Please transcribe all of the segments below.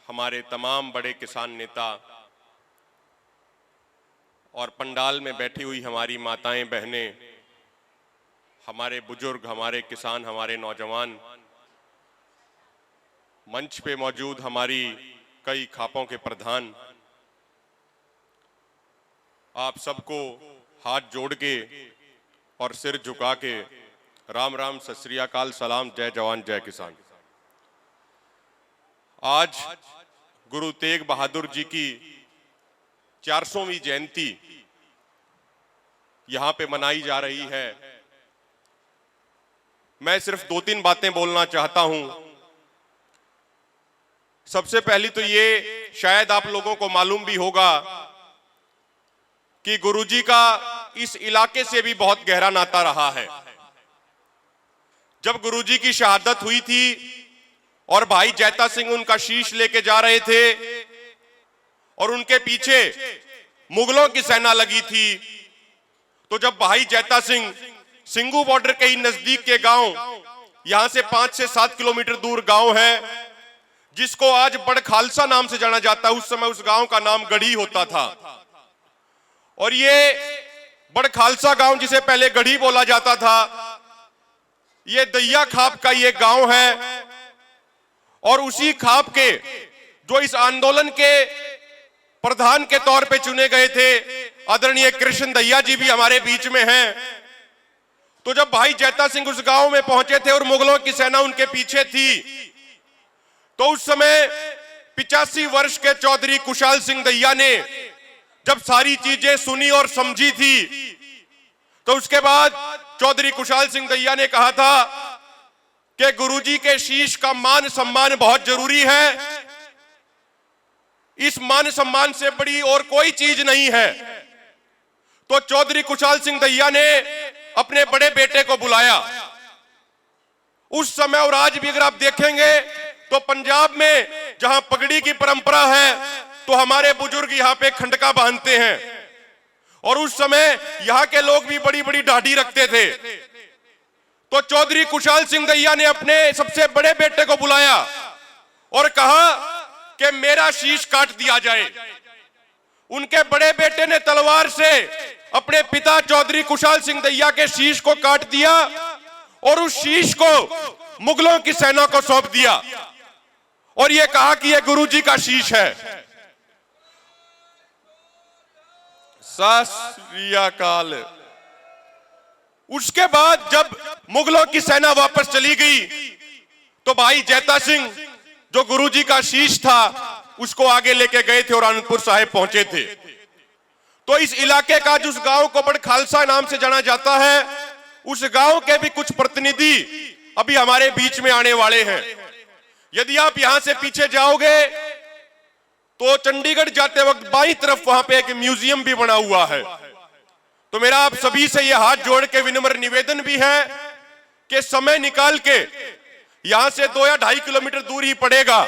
हमारे तमाम बड़े किसान नेता और पंडाल में बैठी हुई हमारी माताएं बहनें, हमारे बुजुर्ग, हमारे किसान, हमारे नौजवान, मंच पे मौजूद हमारी कई खापों के प्रधान, आप सबको हाथ जोड़ के और सिर झुका के राम राम, सत श्री अकाल, सलाम, जय जवान जय किसान। आज गुरु तेग बहादुर जी की 400वीं जयंती यहां पे मनाई जा रही है। मैं सिर्फ 2-3 बातें बोलना चाहता हूं। सबसे पहली तो ये, शायद आप लोगों को मालूम भी होगा कि गुरुजी का इस इलाके से भी बहुत गहरा नाता रहा है। जब गुरुजी की शहादत हुई थी और भाई जैता सिंह उनका शीश लेके जा रहे थे और उनके पीछे मुगलों की सेना लगी थी, तो जब भाई जैता सिंह सिंगू बॉर्डर के ही नजदीक के गांव, यहां से 5 से 7 किलोमीटर दूर गांव है जिसको आज बड़ खालसा नाम से जाना जाता है, उस समय उस गांव का नाम गढ़ी होता था। और ये बड़ खालसा गांव, जिसे पहले गढ़ी बोला जाता था, ये दैया खाप का ये गांव है। और उसी खाप के जो इस आंदोलन के प्रधान के तौर पे चुने गए थे, आदरणीय कृष्ण दैया जी भी हमारे बीच में हैं। तो जब भाई जैता सिंह उस गांव में पहुंचे थे और मुगलों की सेना उनके पीछे थी, तो उस समय 85 वर्ष के चौधरी कुशाल सिंह दैया ने जब सारी चीजें सुनी और समझी थी, तो उसके बाद चौधरी कुशाल सिंह दैया ने कहा था कि गुरुजी के शीश का मान सम्मान बहुत जरूरी है, इस मान सम्मान से बड़ी और कोई चीज नहीं है। तो चौधरी कुशाल सिंह दैया ने अपने बड़े बेटे को बुलाया उस समय। और आज भी अगर आप देखेंगे तो पंजाब में जहां पगड़ी की परंपरा है, तो हमारे बुजुर्ग यहां पे खंडका बांधते हैं, और उस समय यहां के लोग भी बड़ी बड़ी दाढ़ी रखते थे। तो चौधरी कुशाल सिंह दैया ने अपने सबसे बड़े बेटे को बुलाया और कहा कि मेरा शीश काट दिया जाए। उनके बड़े बेटे ने तलवार से अपने पिता चौधरी कुशाल सिंह दैया के शीश को काट दिया और उस शीश को मुगलों की सेना को सौंप दिया और यह कहा कि यह गुरुजी का शीश है। सत श्री अकाल। उसके बाद जब मुगलों की सेना वापस चली गई, तो भाई जैता सिंह जो गुरुजी का शीश था उसको आगे लेके गए थे और आनंदपुर साहिब पहुंचे थे। तो इस इलाके का, जिस गांव को बड़ खालसा नाम से जाना जाता है, उस गांव के भी कुछ प्रतिनिधि अभी हमारे बीच में आने वाले हैं। यदि आप यहां से पीछे जाओगे तो चंडीगढ़ जाते वक्त बाईं तरफ वहां पे एक म्यूजियम भी बना हुआ है। तो मेरा आप सभी से यह हाथ जोड़ के विनम्र निवेदन भी है कि समय निकाल के, यहां से 2 या 2.5 किलोमीटर दूर ही पड़ेगा,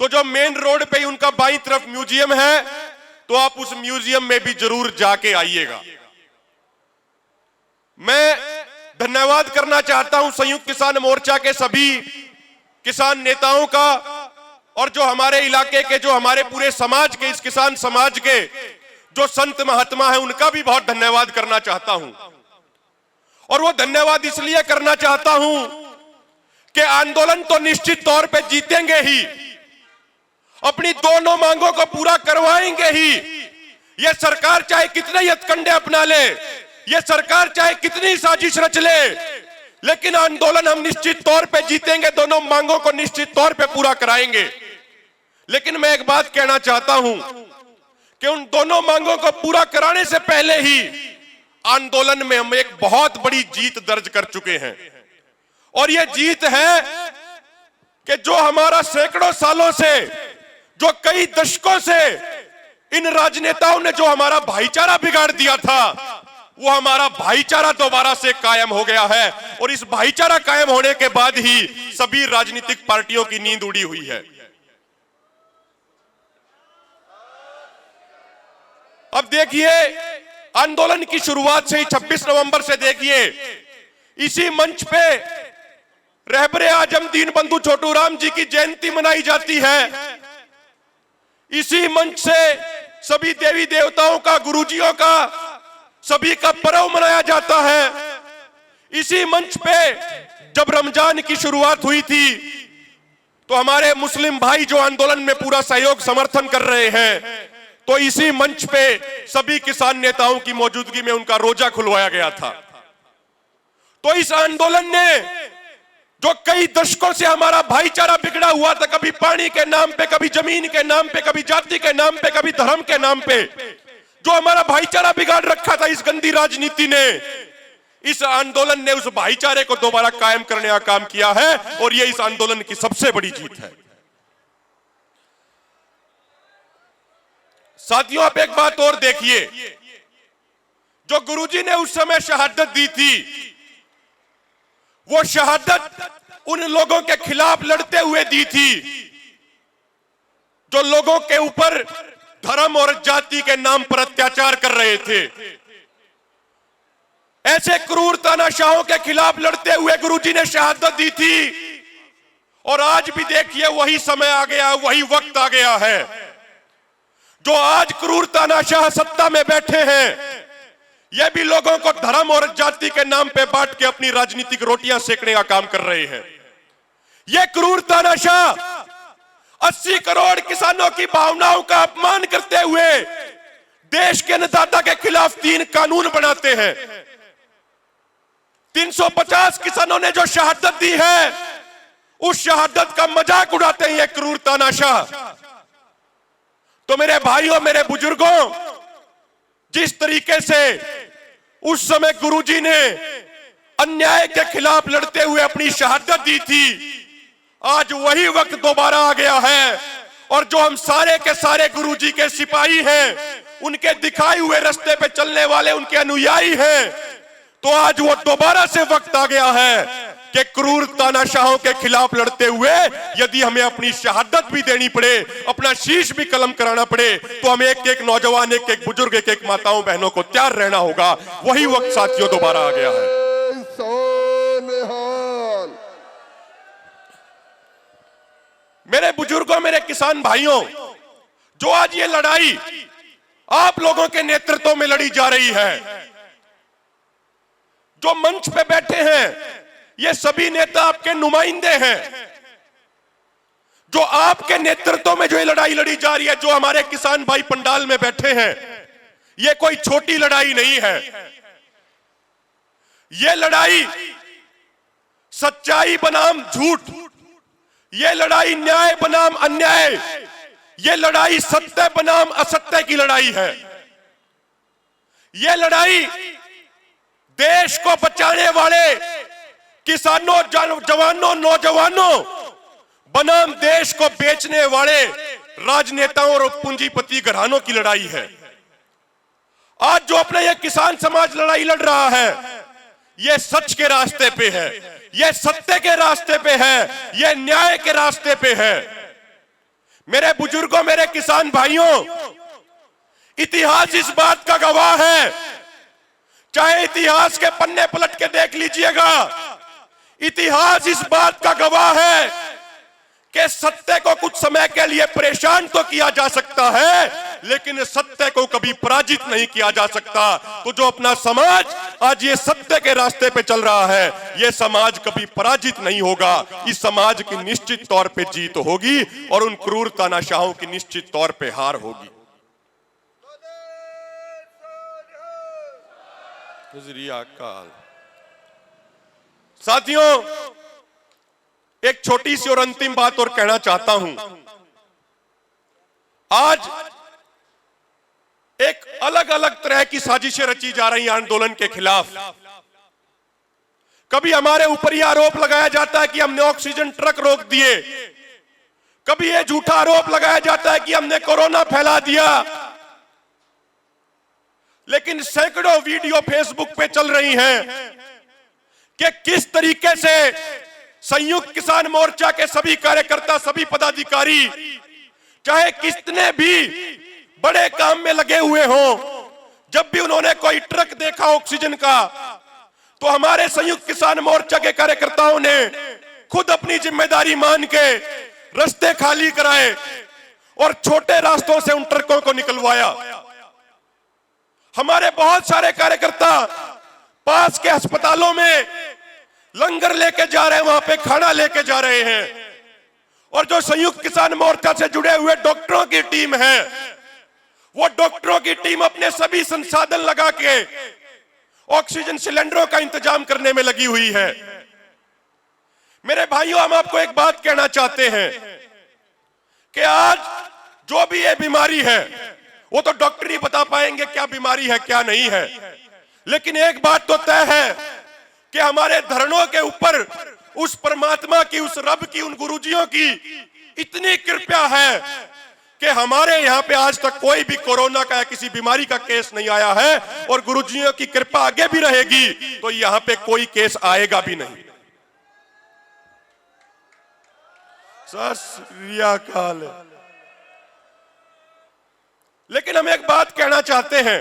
तो जो मेन रोड पे ही उनका बाईं तरफ म्यूजियम है, तो आप उस म्यूजियम में भी जरूर जाके आइएगा। मैं धन्यवाद करना चाहता हूं संयुक्त किसान मोर्चा के सभी किसान नेताओं का, और जो हमारे इलाके के, जो हमारे पूरे समाज के, इस किसान समाज के जो संत महात्मा है, उनका भी बहुत धन्यवाद करना चाहता हूं। और वो धन्यवाद इसलिए करना चाहता हूं कि आंदोलन तो निश्चित तौर पे जीतेंगे ही, अपनी दोनों मांगों को पूरा करवाएंगे ही। ये सरकार चाहे कितने ही हथकंडे अपना ले, ये सरकार चाहे कितनी साजिश रच ले, लेकिन आंदोलन हम निश्चित तौर पे जीतेंगे, दोनों मांगों को निश्चित तौर पे पूरा कराएंगे। लेकिन मैं एक बात कहना चाहता हूं कि उन दोनों मांगों को पूरा कराने से पहले ही आंदोलन में हम एक बहुत बड़ी जीत दर्ज कर चुके हैं। और यह जीत है कि जो हमारा सैकड़ों सालों से, जो कई दशकों से इन राजनेताओं ने जो हमारा भाईचारा बिगाड़ दिया था, वो हमारा भाईचारा दोबारा से कायम हो गया है। और इस भाईचारा कायम होने के बाद ही सभी राजनीतिक पार्टियों की नींद उड़ी हुई है। अब देखिए, आंदोलन की शुरुआत से ही 26 नवंबर से देखिए, इसी मंच पे रहबरे आजम दीन बंधु छोटू राम जी की जयंती मनाई जाती है। इसी मंच से सभी देवी देवताओं का, गुरुजियों का, सभी का पर्व मनाया जाता है। इसी मंच पे जब रमजान की शुरुआत हुई थी तो हमारे मुस्लिम भाई जो आंदोलन में पूरा सहयोग समर्थन कर रहे हैं, तो इसी मंच पे सभी किसान नेताओं की मौजूदगी में उनका रोजा खुलवाया गया था। तो इस आंदोलन ने जो कई दशकों से हमारा भाईचारा बिगड़ा हुआ था, कभी पानी के नाम पे, कभी जमीन के नाम पे, कभी जाति के नाम पे, कभी धर्म के नाम पे, जो हमारा भाईचारा बिगाड़ रखा था इस गंदी राजनीति ने, इस आंदोलन ने उस भाईचारे को दोबारा कायम करने का काम किया है और यह इस आंदोलन की सबसे बड़ी जीत है। साथियों, आप एक बात और देखिए, जो गुरुजी ने उस समय शहादत दी थी, वो शहादत उन लोगों के खिलाफ लड़ते हुए दी थी जो लोगों के ऊपर धर्म और जाति के नाम पर अत्याचार कर रहे थे। ऐसे क्रूर तानाशाहों के खिलाफ लड़ते हुए गुरुजी ने शहादत दी थी। और आज भी देखिए, वही समय आ गया, वही वक्त आ गया है। जो आज क्रूर तानाशाह सत्ता में बैठे हैं, ये भी लोगों को धर्म और जाति के नाम पे बांट के अपनी राजनीतिक रोटियां सेकने का काम कर रहे हैं। ये क्रूर तानाशाह 80 करोड़ किसानों की भावनाओं का अपमान करते हुए देश के अन्नदाता के खिलाफ 3 कानून बनाते हैं। 350 किसानों ने जो शहादत दी है, उस शहादत का मजाक उड़ाते हैं ये क्रूर तानाशाह। तो मेरे भाइयों, मेरे बुजुर्गों, जिस तरीके से उस समय गुरुजी ने अन्याय के खिलाफ लड़ते हुए अपनी शहादत दी थी, आज वही वक्त दोबारा आ गया है। और जो हम सारे के सारे गुरुजी के सिपाही हैं, उनके दिखाए हुए रास्ते पे चलने वाले उनके अनुयायी हैं, तो आज वो दोबारा से वक्त आ गया है कि क्रूर तानाशाहों के खिलाफ लड़ते हुए यदि हमें अपनी शहादत भी देनी पड़े, अपना शीश भी कलम कराना पड़े, तो हमें एक एक नौजवान, एक एक बुजुर्ग, एक एक माताओं बहनों को तैयार रहना होगा। वही वक्त साथियों दोबारा आ गया है। मेरे बुजुर्गों, मेरे किसान भाइयों, जो आज ये लड़ाई आप लोगों के नेतृत्व में लड़ी जा रही है, जो मंच पे बैठे हैं, ये सभी नेता आपके नुमाइंदे हैं। जो आपके नेतृत्व में जो ये लड़ाई लड़ी जा रही है, जो हमारे किसान भाई पंडाल में बैठे हैं, ये कोई छोटी लड़ाई नहीं है। ये लड़ाई सच्चाई बनाम झूठ, ये लड़ाई न्याय बनाम अन्याय, ये लड़ाई सत्य बनाम असत्य की लड़ाई है। ये लड़ाई देश को बचाने वाले किसानों, जवानों, नौजवानों बनाम देश को बेचने वाले राजनेताओं और पूंजीपति घरानों की लड़ाई है। आज जो अपने ये किसान समाज लड़ाई लड़ रहा है, ये सच के रास्ते पे है, ये सत्य के रास्ते पे है, ये न्याय के रास्ते पे है। मेरे बुजुर्गों, मेरे किसान भाइयों, इतिहास इस बात का गवाह है। चाहे इतिहास के पन्ने पलट के देख लीजिएगा, इतिहास इस बात का गवाह है कि सत्य को कुछ समय के लिए परेशान तो किया जा सकता है, लेकिन सत्य को कभी पराजित नहीं किया जा सकता। तो जो अपना समाज आज ये सत्य के रास्ते पे चल रहा है, ये समाज कभी पराजित नहीं होगा। इस समाज की निश्चित तौर पे जीत होगी और उन क्रूर तानाशाहों की निश्चित तौर पे हार होगी। साथियों, एक छोटी सी और अंतिम बात और कहना चाहता हूं। आज एक अलग अलग तरह की साजिशें रची जा रही हैं आंदोलन के खिलाफ। कभी हमारे ऊपर यह आरोप लगाया जाता है कि हमने ऑक्सीजन ट्रक रोक दिए, कभी यह झूठा आरोप लगाया जाता है कि हमने कोरोना फैला दिया। लेकिन सैकड़ों वीडियो फेसबुक पे चल रही हैं कि किस तरीके से संयुक्त किसान मोर्चा के सभी कार्यकर्ता, सभी पदाधिकारी, चाहे कितने भी बड़े काम में लगे हुए हों, जब भी उन्होंने कोई ट्रक देखा ऑक्सीजन का, तो हमारे संयुक्त किसान मोर्चा के कार्यकर्ताओं ने खुद अपनी जिम्मेदारी मान के रास्ते खाली कराए और छोटे रास्तों से उन ट्रकों को निकलवाया। हमारे बहुत सारे कार्यकर्ता पास के अस्पतालों में लंगर लेके जा रहे हैं, वहां पे खाना लेके जा रहे हैं। और जो संयुक्त किसान मोर्चा से जुड़े हुए डॉक्टरों की टीम है, वो डॉक्टरों की टीम अपने सभी संसाधन लगा के ऑक्सीजन सिलेंडरों का इंतजाम करने में लगी हुई है। मेरे भाइयों, हम आपको एक बात कहना चाहते हैं कि आज जो भी ये बीमारी है, वो तो डॉक्टर ही बता पाएंगे क्या बीमारी है क्या नहीं है, लेकिन एक बात तो तय है कि हमारे धरणों के ऊपर उस परमात्मा की, उस रब की, उन गुरुजियों की इतनी कृपा है कि हमारे यहाँ पे आज तक कोई भी कोरोना का या किसी बीमारी का केस नहीं आया है। और गुरुजियों की कृपा आगे भी रहेगी तो यहाँ पे कोई केस आएगा भी नहीं। सत श्री अकाल। लेकिन हम एक बात कहना चाहते हैं,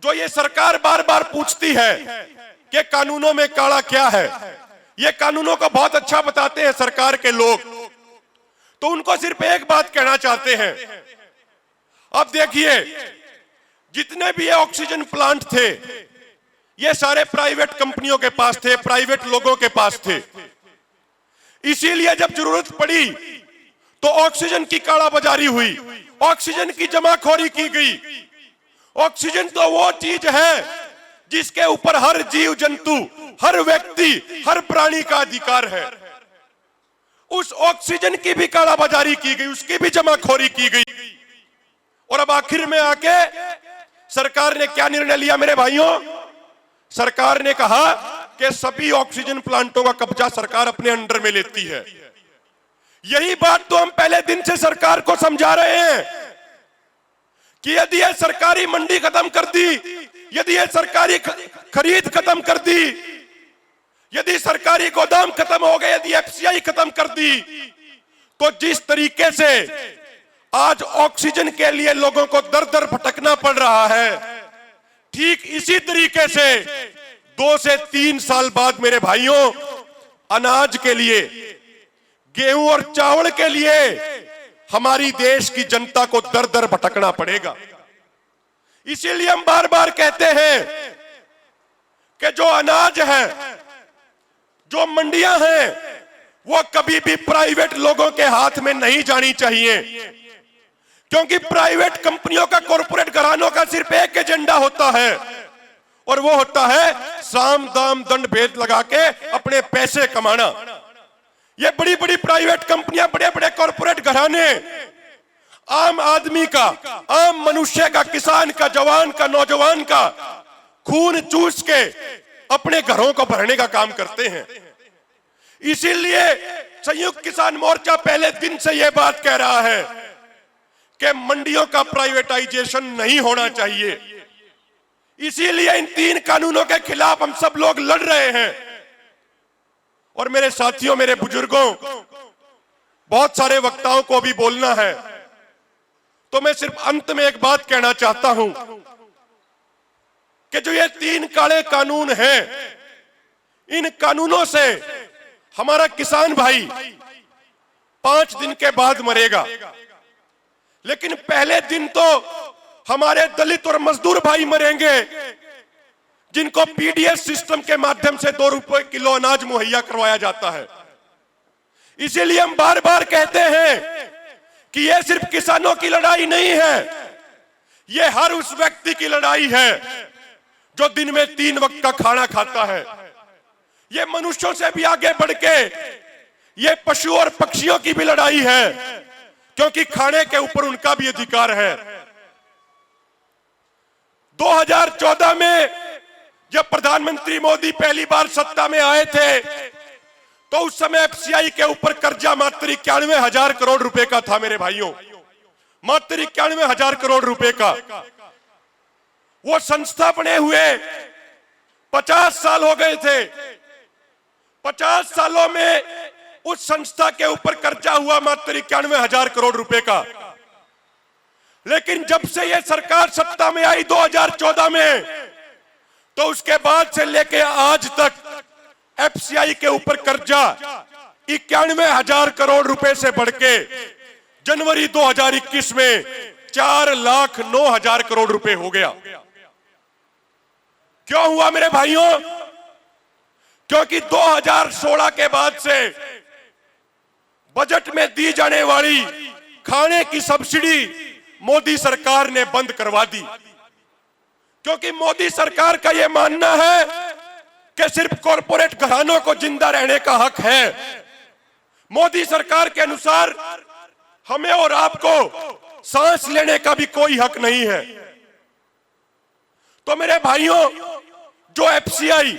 जो ये सरकार बार बार पूछती है कि कानूनों में काला क्या है, ये कानूनों को बहुत अच्छा बताते हैं सरकार के लोग, तो उनको सिर्फ एक बात कहना चाहते हैं। अब देखिए, जितने भी ये ऑक्सीजन प्लांट थे, ये सारे प्राइवेट कंपनियों के पास थे, प्राइवेट लोगों के पास थे। इसीलिए जब जरूरत पड़ी तो ऑक्सीजन की कालाबाजारी हुई, ऑक्सीजन की जमाखोरी की गई। ऑक्सीजन तो वो चीज है जिसके ऊपर हर जीव जंतु, हर व्यक्ति, हर प्राणी का अधिकार है। उस ऑक्सीजन की भी कालाबाजारी की गई, उसकी भी जमाखोरी की गई। और अब आखिर में आके सरकार ने क्या निर्णय लिया मेरे भाइयों? सरकार ने कहा कि सभी ऑक्सीजन प्लांटों का कब्जा सरकार अपने अंडर में लेती है। यही बात तो हम पहले दिन से सरकार को समझा रहे हैं कि यदि ये सरकारी मंडी खत्म कर दी, यदि ये सरकारी खरीद खत्म कर दी, यदि सरकारी गोदाम खत्म हो गए, यदि एफसीआई खत्म कर दी, तो जिस तरीके से आज ऑक्सीजन के लिए लोगों को दर दर भटकना पड़ रहा है, ठीक इसी तरीके से 2 से 3 साल बाद मेरे भाइयों अनाज के लिए, गेहूं और चावल के लिए हमारी देश की जनता को दर दर भटकना पड़ेगा। इसीलिए हम बार बार कहते हैं कि जो अनाज है, जो मंडियां हैं, वो कभी भी प्राइवेट लोगों के हाथ में नहीं जानी चाहिए, क्योंकि प्राइवेट कंपनियों का, कॉरपोरेट घरानों का सिर्फ एक एजेंडा होता है, और वो होता है साम दाम दंड भेद लगा के अपने पैसे कमाना। ये बड़ी बड़ी प्राइवेट कंपनियां, बड़े बड़े कॉरपोरेट घराने आम आदमी का, आम मनुष्य का, किसान का, जवान का, नौजवान का खून चूस के अपने घरों को भरने का काम करते हैं। इसीलिए संयुक्त किसान मोर्चा पहले दिन से यह बात कह रहा है कि मंडियों का प्राइवेटाइजेशन नहीं होना चाहिए। इसीलिए इन 3 कानूनों के खिलाफ हम सब लोग लड़ रहे हैं। और मेरे साथियों, मेरे बुजुर्गों, बहुत सारे वक्ताओं को भी बोलना है, तो मैं सिर्फ अंत में एक बात कहना चाहता हूं कि जो ये 3 काले कानून हैं, इन कानूनों से हमारा किसान भाई 5 दिन के बाद मरेगा, लेकिन पहले दिन तो हमारे दलित और मजदूर भाई मरेंगे, जिनको पीडीएस सिस्टम के माध्यम से 2 रुपए किलो अनाज मुहैया करवाया जाता है। इसीलिए हम बार बार कहते हैं कि यह सिर्फ किसानों की लड़ाई नहीं है, यह हर उस व्यक्ति की लड़ाई है जो दिन में 3 वक्त का खाना खाता है। यह मनुष्यों से भी आगे बढ़ के यह पशु और पक्षियों की भी लड़ाई है, क्योंकि खाने के ऊपर उनका भी अधिकार है। 2014 में जब प्रधानमंत्री मोदी पहली बार सत्ता में आए थे, तो उस समय एफसीआई के ऊपर कर्जा मात्र 91,000 करोड़ रुपए का था मेरे भाइयों, मात्र 91,000 करोड़ रुपए का। वो संस्था बने हुए 50 साल हो गए थे। 50 सालों में उस संस्था के ऊपर कर्जा हुआ मात्र 91,000 करोड़ रुपए का। लेकिन जब से यह सरकार सत्ता में आई 2014 में, तो उसके बाद से लेके आज तक एफसीआई के ऊपर कर्जा 91,000 करोड़ रुपए से बढ़ के जनवरी 2021 में 4,09,000 करोड़ रुपए हो गया। क्यों हुआ मेरे भाइयों? क्योंकि 2016 के बाद से बजट में दी जाने वाली खाने की सब्सिडी मोदी सरकार ने बंद करवा दी। क्योंकि मोदी सरकार का यह मानना है कि सिर्फ कॉरपोरेट घरानों को जिंदा रहने का हक है। मोदी सरकार के अनुसार हमें और आपको सांस लेने का भी कोई हक नहीं है। तो मेरे भाइयों, जो एफसीआई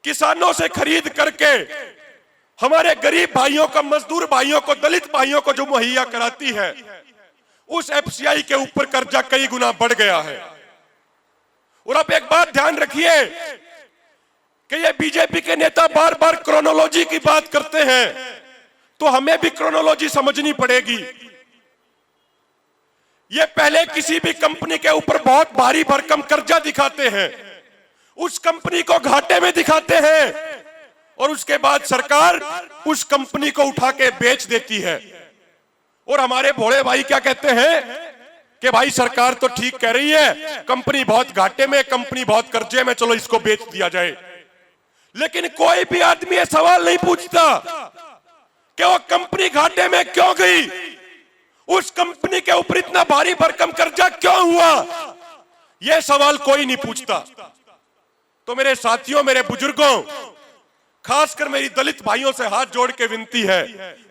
किसानों से खरीद करके हमारे गरीब भाइयों को, मजदूर भाइयों को, दलित भाइयों को जो मुहैया कराती है, उस एफसीआई के ऊपर कर्जा कई गुना बढ़ गया है। और आप एक बात ध्यान रखिए कि ये बीजेपी के नेता बार बार क्रोनोलॉजी की बात करते हैं, तो हमें भी क्रोनोलॉजी समझनी पड़ेगी। ये पहले किसी भी कंपनी के ऊपर बहुत भारी भरकम कर्जा दिखाते हैं, उस कंपनी को घाटे में दिखाते हैं, और उसके बाद सरकार उस कंपनी को उठा के बेच देती है। और हमारे भोले भाई क्या कहते हैं कि भाई सरकार तो ठीक कह रही है, कंपनी बहुत घाटे में, कंपनी बहुत कर्जे में, चलो इसको बेच दिया जाए। लेकिन कोई भी आदमी ये सवाल नहीं पूछता कि वो कंपनी घाटे में क्यों गई, उस कंपनी के ऊपर इतना भारी भरकम कर्जा क्यों हुआ, यह सवाल कोई नहीं पूछता। तो मेरे साथियों, मेरे बुजुर्गों, खासकर मेरी दलित भाइयों से हाथ जोड़ के विनती है,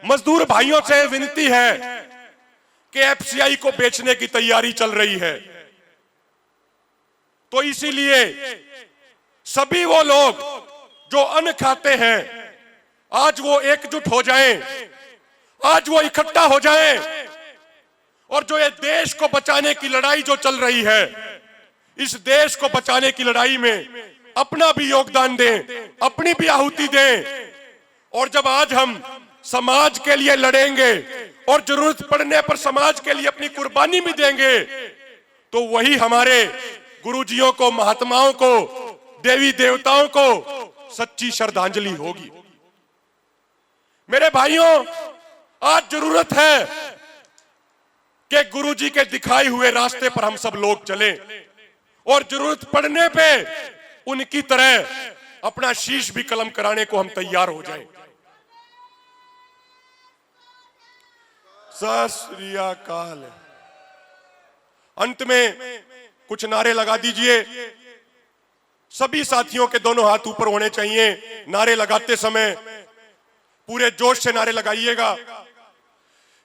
मजदूर भाइयों से विनती है कि एफसीआई को बेचने की तैयारी चल रही है। तो इसीलिए सभी वो लोग जो अन्न खाते हैं, आज वो एकजुट हो जाएं, आज वो इकट्ठा हो जाएं, और जो ये देश को बचाने की लड़ाई जो चल रही है, इस देश को बचाने की लड़ाई में अपना भी योगदान दें, अपनी भी आहुति दें। और जब आज हम समाज के लिए लड़ेंगे और जरूरत पड़ने पर समाज के लिए अपनी कुर्बानी भी देंगे, तो वही हमारे गुरुजियों को, महात्माओं को, देवी देवताओं को सच्ची श्रद्धांजलि होगी। मेरे भाइयों, आज जरूरत है कि गुरुजी के दिखाए हुए रास्ते पर हम सब लोग चलें, और जरूरत पड़ने पे उनकी तरह अपना शीश भी कलम कराने को हम तैयार हो जाएं। सत श्री अकाल। अंत में कुछ नारे लगा दीजिए। सभी साथियों के दोनों हाथ ऊपर होने चाहिए। नारे लगाते समय पूरे जोश से नारे लगाइएगा।